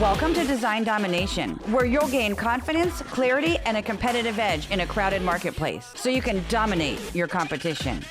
Welcome to Design Domination, where you'll gain confidence, clarity, and a competitive edge in a crowded marketplace so you can dominate your competition.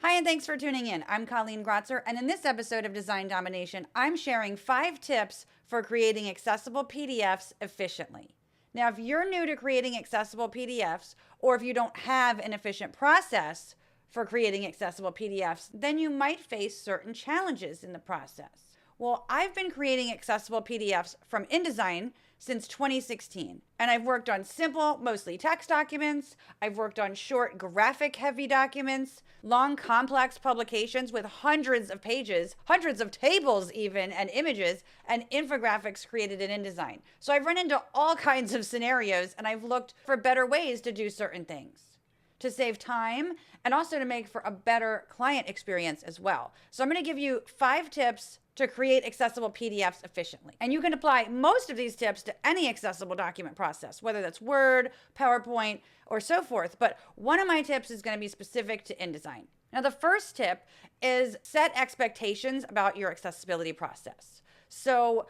Hi, and thanks for tuning in. I'm Colleen Grotzer, and in this episode of Design Domination, I'm sharing 5 tips for creating accessible PDFs efficiently. Now, if you're new to creating accessible PDFs, or if you don't have an efficient process for creating accessible PDFs, then you might face certain challenges in the process. Well, I've been creating accessible PDFs from InDesign since 2016, and I've worked on simple, mostly text documents. I've worked on short, graphic-heavy documents, long, complex publications with hundreds of pages, hundreds of tables even, and images, and infographics created in InDesign. So I've run into all kinds of scenarios, and I've looked for better ways to do certain things, to save time, and also to make for a better client experience as well. So I'm going to give you 5 tips to create accessible PDFs efficiently. And you can apply most of these tips to any accessible document process, whether that's Word, PowerPoint, or so forth. But one of my tips is going to be specific to InDesign. Now, the first tip is set expectations about your accessibility process. So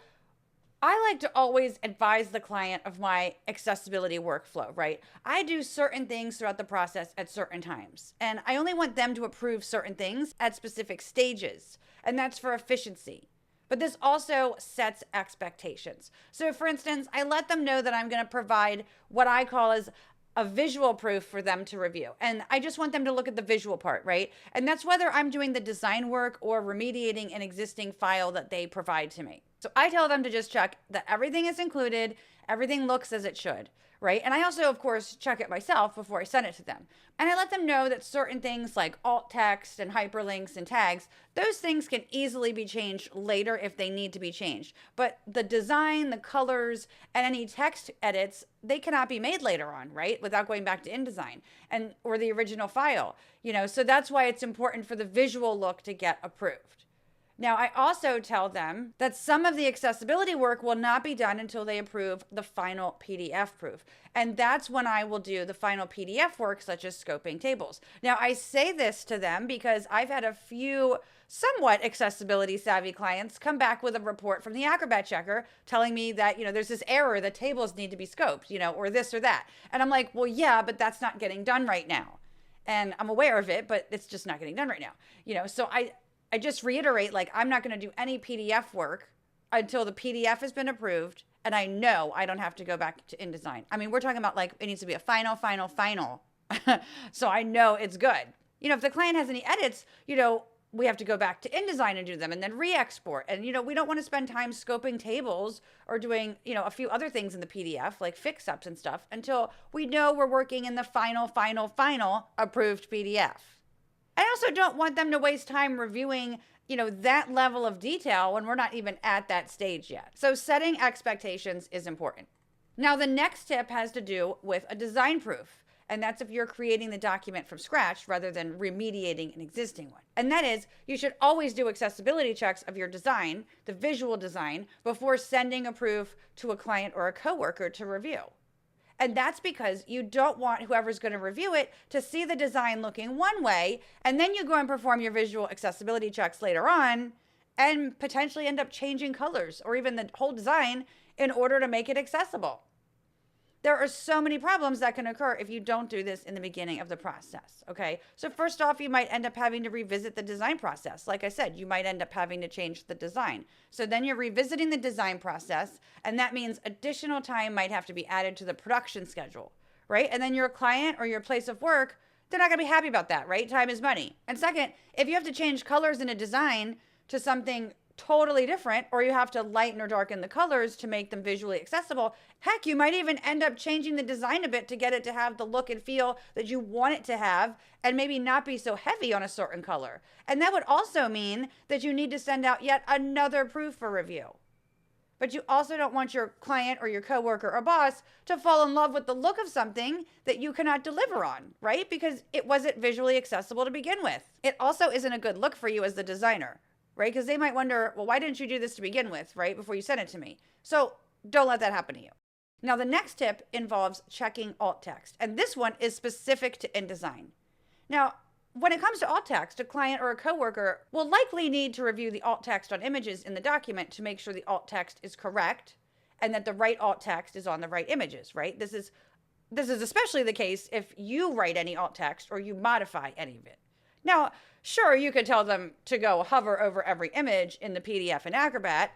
I like to always advise the client of my accessibility workflow, right? I do certain things throughout the process at certain times, and I only want them to approve certain things at specific stages, and that's for efficiency. But this also sets expectations. So for instance, I let them know that I'm going to provide what I call as a visual proof for them to review. And I just want them to look at the visual part, right? And that's whether I'm doing the design work or remediating an existing file that they provide to me. So I tell them to just check that everything is included, everything looks as it should, right? And I also, of course, check it myself before I send it to them. And I let them know that certain things like alt text and hyperlinks and tags, those things can easily be changed later if they need to be changed. But the design, the colors, and any text edits, they cannot be made later on, right? Without going back to InDesign or the original file, so that's why it's important for the visual look to get approved. Now, I also tell them that some of the accessibility work will not be done until they approve the final PDF proof. And that's when I will do the final PDF work, such as scoping tables. Now, I say this to them because I've had a few somewhat accessibility savvy clients come back with a report from the Acrobat Checker telling me that, there's this error, that tables need to be scoped, or this or that. And I'm like, well, yeah, but that's not getting done right now. And I'm aware of it, but it's just not getting done right now. So I just reiterate, I'm not going to do any PDF work until the PDF has been approved, and I know I don't have to go back to InDesign. I mean, we're talking about it needs to be a final. So I know it's good. If the client has any edits, we have to go back to InDesign and do them and then re-export. And, we don't want to spend time scoping tables or doing, a few other things in the PDF, like fix-ups and stuff, until we know we're working in the final approved PDF. I also don't want them to waste time reviewing, that level of detail when we're not even at that stage yet. So setting expectations is important. Now, the next tip has to do with a design proof. And that's if you're creating the document from scratch rather than remediating an existing one. And that is, you should always do accessibility checks of your design, the visual design, before sending a proof to a client or a coworker to review. And that's because you don't want whoever's going to review it to see the design looking one way, and then you go and perform your visual accessibility checks later on and potentially end up changing colors or even the whole design in order to make it accessible. There are so many problems that can occur if you don't do this in the beginning of the process, okay? So first off, you might end up having to revisit the design process. Like I said, you might end up having to change the design. So then you're revisiting the design process, and that means additional time might have to be added to the production schedule, right? And then your client or your place of work, they're not gonna be happy about that, right? Time is money. And second, if you have to change colors in a design to something totally different, or you have to lighten or darken the colors to make them visually accessible. Heck, you might even end up changing the design a bit to get it to have the look and feel that you want it to have and maybe not be so heavy on a certain color. And that would also mean that you need to send out yet another proof for review. But you also don't want your client or your coworker or boss to fall in love with the look of something that you cannot deliver on, right? Because it wasn't visually accessible to begin with. It also isn't a good look for you as the designer, right? Because they might wonder, well, why didn't you do this to begin with, right? Before you sent it to me. So don't let that happen to you. Now, the next tip involves checking alt text. And this one is specific to InDesign. Now, when it comes to alt text, a client or a coworker will likely need to review the alt text on images in the document to make sure the alt text is correct and that the right alt text is on the right images, right? This is especially the case if you write any alt text or you modify any of it. Now, sure, you could tell them to go hover over every image in the PDF in Acrobat,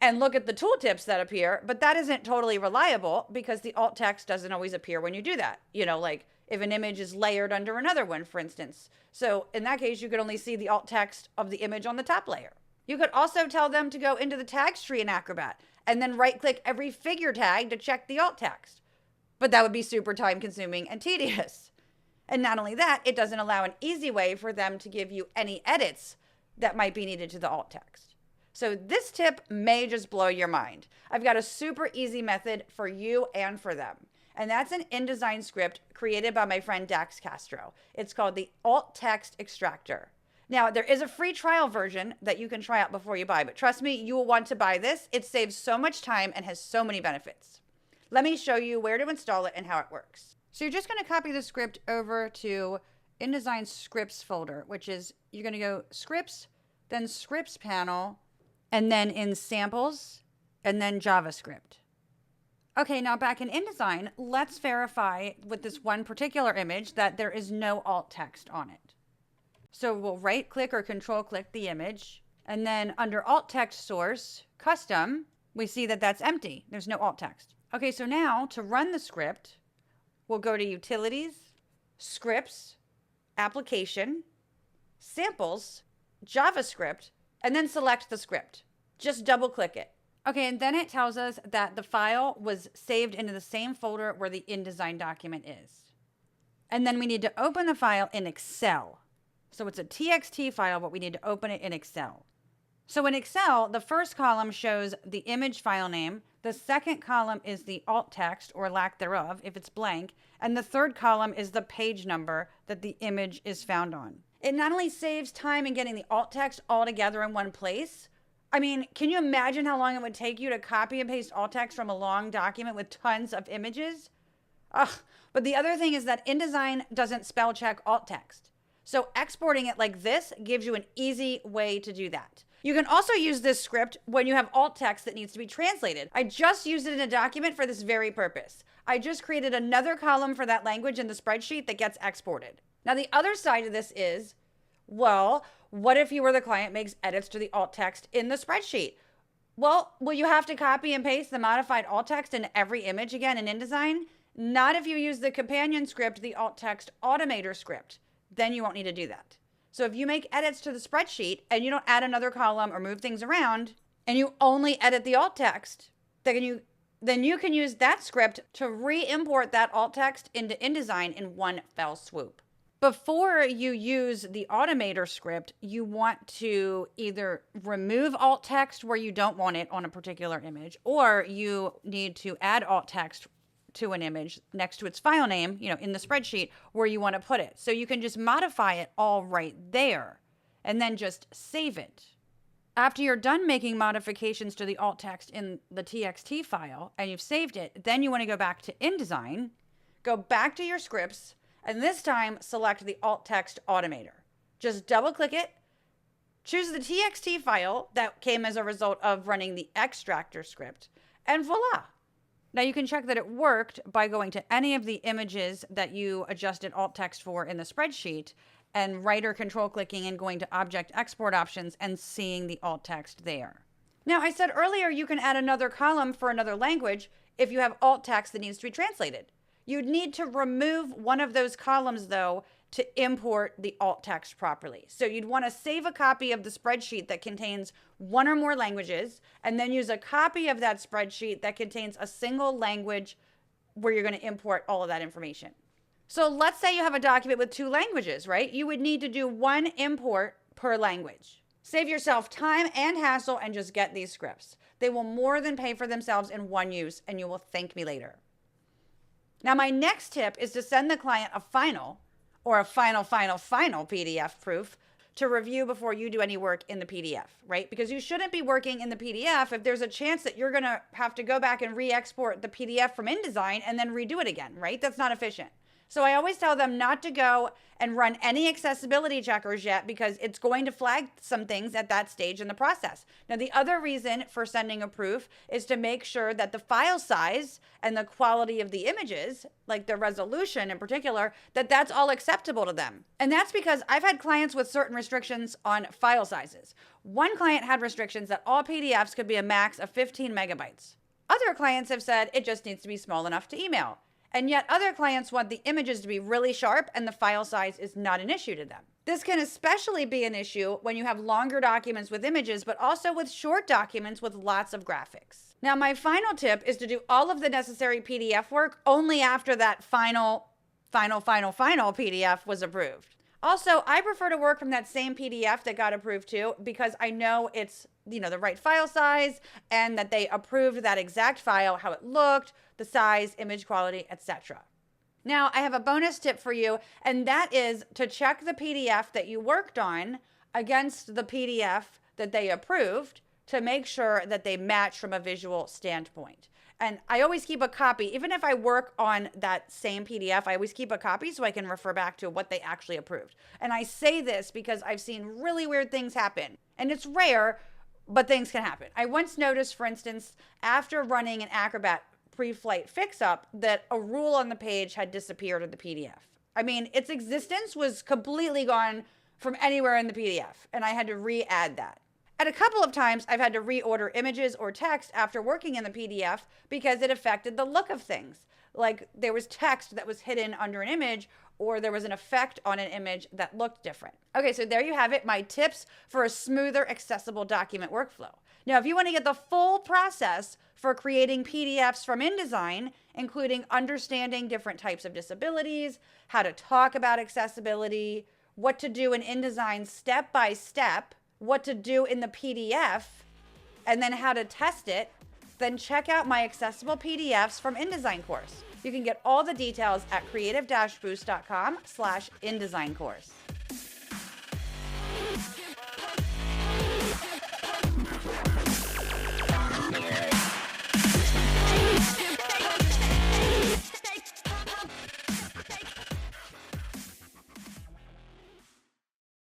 and look at the tooltips that appear, but that isn't totally reliable because the alt text doesn't always appear when you do that. Like if an image is layered under another one, for instance. So in that case, you could only see the alt text of the image on the top layer. You could also tell them to go into the tags tree in Acrobat and then right-click every figure tag to check the alt text. But that would be super time consuming and tedious. And not only that, it doesn't allow an easy way for them to give you any edits that might be needed to the alt text. So this tip may just blow your mind. I've got a super easy method for you and for them. And that's an InDesign script created by my friend Dax Castro. It's called the Alt Text Extractor. Now, there is a free trial version that you can try out before you buy, but trust me, you will want to buy this. It saves so much time and has so many benefits. Let me show you where to install it and how it works. So you're just going to copy the script over to InDesign Scripts folder, which is, you're going to go Scripts, then Scripts panel, and then in Samples, and then JavaScript. Okay, now back in InDesign, let's verify with this one particular image that there is no alt text on it. So we'll right-click or control-click the image, and then under Alt Text Source, Custom, we see that that's empty. There's no alt text. Okay, so now to run the script, we'll go to Utilities, Scripts, Application, Samples, JavaScript, and then select the script. Just double-click it. Okay, and then it tells us that the file was saved into the same folder where the InDesign document is. And then we need to open the file in Excel. So it's a TXT file, but we need to open it in Excel. So in Excel, the first column shows the image file name. The second column is the alt text or lack thereof if it's blank. And the third column is the page number that the image is found on. It not only saves time in getting the alt text all together in one place. I mean, can you imagine how long it would take you to copy and paste alt text from a long document with tons of images? Ugh. But the other thing is that InDesign doesn't spell check alt text. So exporting it like this gives you an easy way to do that. You can also use this script when you have alt text that needs to be translated. I just used it in a document for this very purpose. I just created another column for that language in the spreadsheet that gets exported. Now, the other side of this is, well, what if you or the client makes edits to the alt text in the spreadsheet? Well, will you have to copy and paste the modified alt text in every image again in InDesign? Not if you use the companion script, the alt text automator script. Then you won't need to do that. So if you make edits to the spreadsheet and you don't add another column or move things around, and you only edit the alt text, then you can use that script to re-import that alt text into InDesign in one fell swoop. Before you use the automator script, you want to either remove alt text where you don't want it on a particular image, or you need to add alt text to an image next to its file name, in the spreadsheet where you want to put it. So you can just modify it all right there and then just save it. After you're done making modifications to the alt text in the TXT file and you've saved it, then you want to go back to InDesign, go back to your scripts, and this time select the alt text automator. Just double click it, choose the TXT file that came as a result of running the extractor script, and voila. Now you can check that it worked by going to any of the images that you adjusted alt text for in the spreadsheet and right or control clicking and going to object export options and seeing the alt text there. Now I said earlier you can add another column for another language if you have alt text that needs to be translated. You'd need to remove one of those columns though to import the alt text properly. So you'd want to save a copy of the spreadsheet that contains one or more languages, and then use a copy of that spreadsheet that contains a single language where you're going to import all of that information. So let's say you have a document with 2 languages, right? You would need to do 1 import per language. Save yourself time and hassle and just get these scripts. They will more than pay for themselves in one use, and you will thank me later. Now, my next tip is to send the client a final or a final PDF proof to review before you do any work in the PDF, right? Because you shouldn't be working in the PDF if there's a chance that you're going to have to go back and re-export the PDF from InDesign and then redo it again, right? That's not efficient. So I always tell them not to go and run any accessibility checkers yet because it's going to flag some things at that stage in the process. Now, the other reason for sending a proof is to make sure that the file size and the quality of the images, like the resolution in particular, that that's all acceptable to them. And that's because I've had clients with certain restrictions on file sizes. One client had restrictions that all PDFs could be a max of 15 megabytes. Other clients have said it just needs to be small enough to email. And yet other clients want the images to be really sharp and the file size is not an issue to them. This can especially be an issue when you have longer documents with images, but also with short documents with lots of graphics. Now, my final tip is to do all of the necessary PDF work only after that final PDF was approved. Also, I prefer to work from that same PDF that got approved too, because I know it's, the right file size and that they approved that exact file, how it looked, the size, image quality, etc. Now, I have a bonus tip for you, and that is to check the PDF that you worked on against the PDF that they approved to make sure that they match from a visual standpoint. And I always keep a copy, even if I work on that same PDF, I always keep a copy so I can refer back to what they actually approved. And I say this because I've seen really weird things happen. And it's rare, but things can happen. I once noticed, for instance, after running an Acrobat pre-flight fix-up, that a rule on the page had disappeared in the PDF. I mean, its existence was completely gone from anywhere in the PDF, and I had to re-add that. At a couple of times, I've had to reorder images or text after working in the PDF because it affected the look of things. Like there was text that was hidden under an image, or there was an effect on an image that looked different. Okay, so there you have it, my tips for a smoother, accessible document workflow. Now, if you want to get the full process for creating PDFs from InDesign, including understanding different types of disabilities, how to talk about accessibility, what to do in InDesign step by step, what to do in the PDF, and then how to test it, then check out my accessible PDFs from InDesign course. You can get all the details at creative-boost.com/InDesign course.